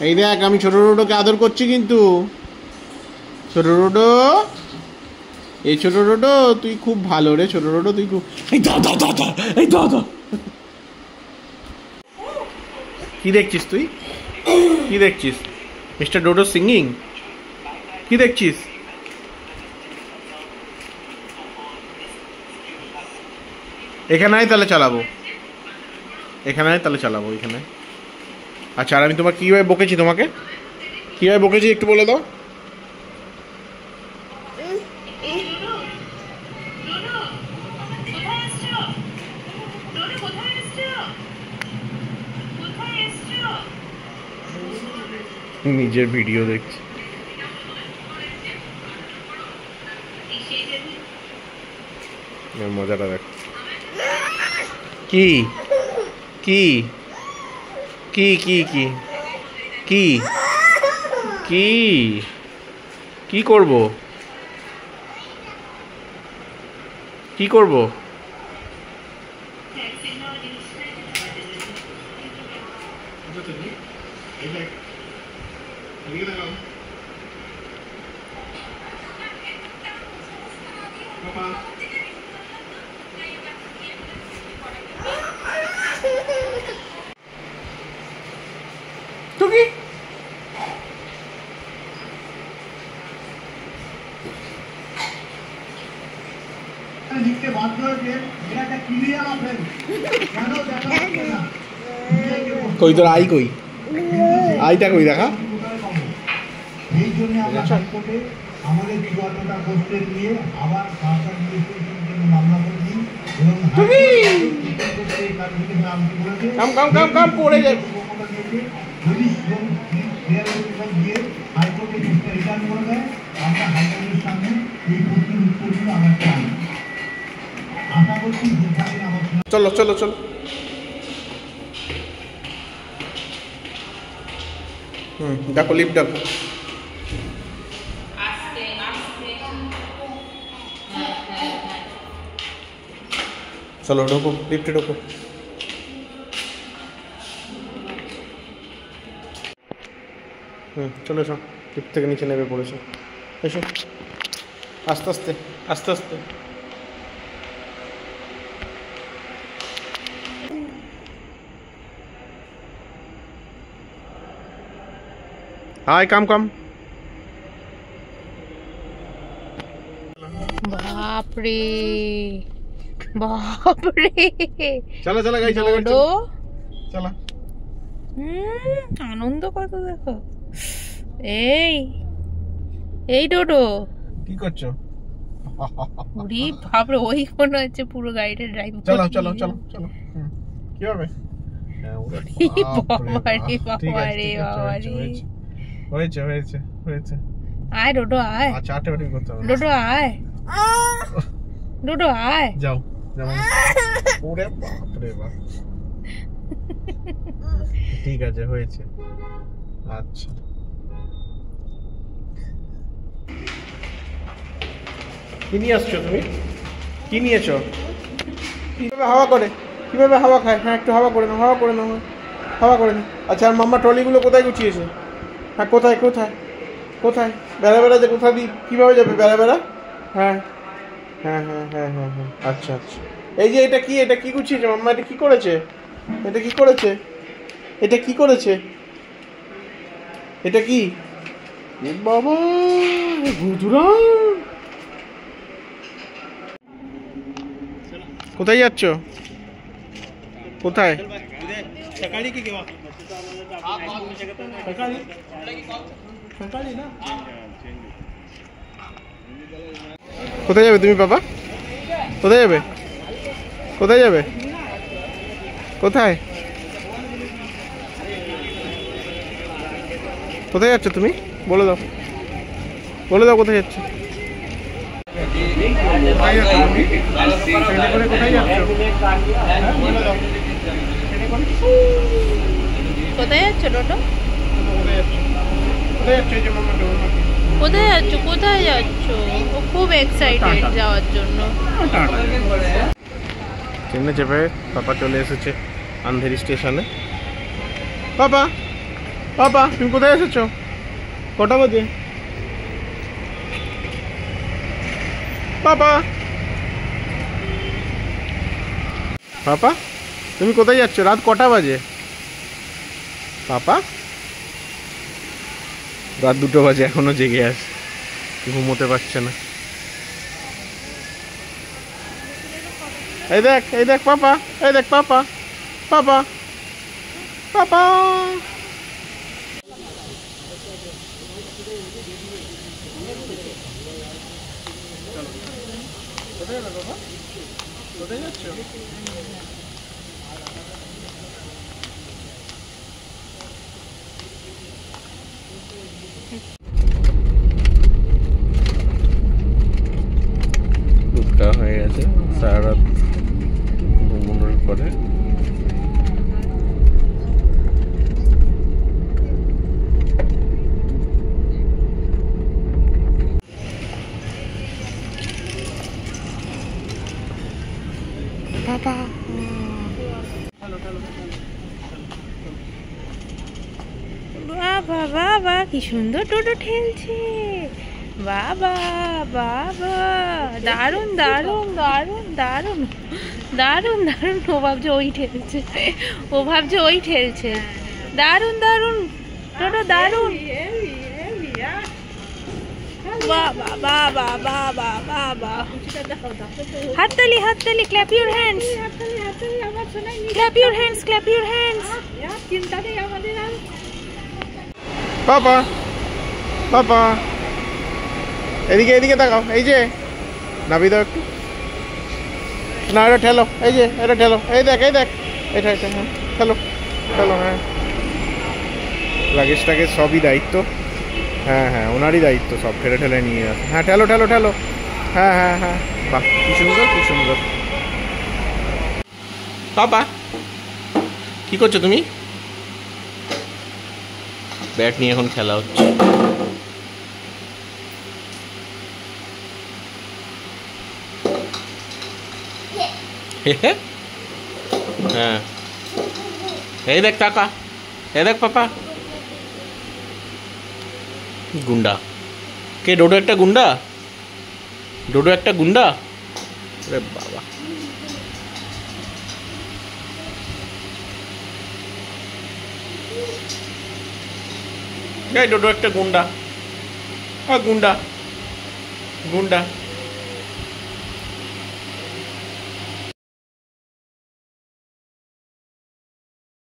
এই দেখ আমি ছোট রোডোকে আদর করছি কিন্তু। ছোট রোডো, এই ছোট রোডো তুই খুব ভালো রে। ছোট রোডো তুই খুব, এই দাদা দাদা, এই দাদা। কি দেখছিস তুই? কি দেখছিস? Mister Dodo singing? কি দেখছিস? এখানে তাহলে চালাবো, এখানে তাহলে চালাবো এখানে। আচ্ছা, আর আমি তোমার কীভাবে বকেছি, তোমাকে কীভাবে বকেছি একটু বলে দাও। নিজের ভিডিও দেখছি। মজাটা দেখ। কি কি কি কি কি কি কি কি করব, কি করব? টুকি লিখতে বাধ্য হয়েছে, এটা একটা ক্লিয়ার অফেন্স। কেন দেখা যাচ্ছে না? কই তোর আই কই? আইটা কই দেখা? এই জন্য আমরা হাইকোর্টে আমাদের 54টা পোস্টে নিয়ে আবার সরকার মামলা করেছি এবং কাম পড়ে যায়। যদি দিয়ে হাইকোর্টে রিটার্ন করে দেয়, আমরা হাইকোর্টের সামনে এই প্রশ্নের উত্তরগুলো আমরা চাই। আশা করছি চলো চলো চলো। দেখো লিফট দেখো। চলো ঢোকো, লিফটে ঢোকো। চলো এসো, লিফট থেকে নিচে নেমে পড়েছো। এসো আস্তে আস্তে আস্তে আস্তে। হাই, কাম কাম। বাপরে বাপরে, চলো চলো গাই, চলো ডোডো, চলো। আনন্দ কত দেখো। এই এই ডোডো কি করছো? উরি বাপরে, ওই মনে হচ্ছে পুরো গাড়িটা ড্রাইভ করছে। চলো চলো চলো চলো। কি হবে? বাবারে বাবারে বাবারে, হয়েছে হয়েছে হয়েছে। আয় ডোডো আয়। আচ্ছা, আটে বাটি করতে হবে। ডোডো আয়, ডোডো আয়। যাও যাও। ওরে বাপ রে বাপ। ঠিক আছে, হয়েছে। আচ্ছা, কি নিয়ে আসছো তুমি? কি নিয়েছো? কিভাবে হাওয়া করে, কিভাবে হাওয়া খায়? হ্যাঁ, একটু হাওয়া করে নাও, হাওয়া করে নাও, হাওয়া করে নাও। আচ্ছা, আর মাম্মা ট্রলিগুলো কোথায় গুছিয়েছে? হ্যাঁ, কোথায় কোথায় কোথায়? বেড়া বেড়া যে কোথা দিয়ে কীভাবে যাবে বেড়া বেড়া? হ্যাঁ হ্যাঁ হ্যাঁ হ্যাঁ হ্যাঁ হ্যাঁ। আচ্ছা আচ্ছা। এই যে এটা কি, এটা কি গুছিয়েছে মাম্মা? এটা কি করেছে? এটা কি করেছে? এটা কি করেছে? এটা কি? বাবা গুজরা, কোথায় যাচ্ছ? কোথায়? কোথায় যাবে তুমি বাবা? কোথায় যাবে? কোথায় যাবে? কোথায় কোথায় যাচ্ছ তুমি? বলে দাও, বলে দাও কোথায় যাচ্ছ? কোথায় যাচ্ছ ডোডো? কোথায় যাচ্ছ? কোথায় যাচ্ছ? ও খুব এক্সাইটেড যাওয়ার জন্য। ট্রেনে চেপে পাপা চলে এসেছে আন্ধেরি স্টেশনে। পাপা পাপা তুমি কোথায় এসেছো? কটা বাজে? পাপা পাপা তুমি কোথায় যাচ্ছ? রাত কটা বাজে? পাপা রাত 2টো বাজে, এখনো জেগে আছে, ঘুমোতে পারছে না। এই দেখ পাপা, এই দেখ পাপা, পাপা পাপা। কোথায় গেল বাবা? কোথায় যাচ্ছ? দুধ খাওয়া হয়ে গেছে, সারা রাত ঘুমানোর পরে। বাবা বাবা বাবা কি সুন্দর টোটো ঠেলছে। বাবা বাবা দারুণ দারুণ দারুণ দারুণ দারুণ দারুণ। ও ভাবছে ওই ঠেলছে, ও ভাবছে ওই ঠেলছে। দারুণ দারুণ টোটো, দারুণ। বাবা বাবা বাবা বাবা। হাততালি হাততালি, clap your hands, clap your hands, clap your hands. চিন্তা নেই আমাদের আর। পাপা পাপা এদিকে এদিকে তাকাও, এই যে নাবি দাও একটু, না এটা ঠেলো, এই যে এটা ঠেলো, এই দেখ এটা এটা, হ্যাঁ ঠেলো ঠেলো, হ্যাঁ লাগেজ টাগেজ সবই দায়িত্ব, হ্যাঁ ওনারই দায়িত্ব, সব ঠেলে ঠেলে নিয়ে আসে। হ্যাঁ ঠেলো ঠেলো ঠেলো, হ্যাঁ বাহ কি সুন্দর কি সুন্দর। পাপা কি করছো তুমি? ব্যাট নিয়ে এখন খেলা হচ্ছে। হ্যাঁ এই দেখ কাকা, এই দেখ পাপা। গুন্ডা কে? ডোডো একটা গুন্ডা, ডোডো একটা গুন্ডা। আরে বাবা এই ডোডো একটা গুন্ডা, গুন্ডা গুন্ডা।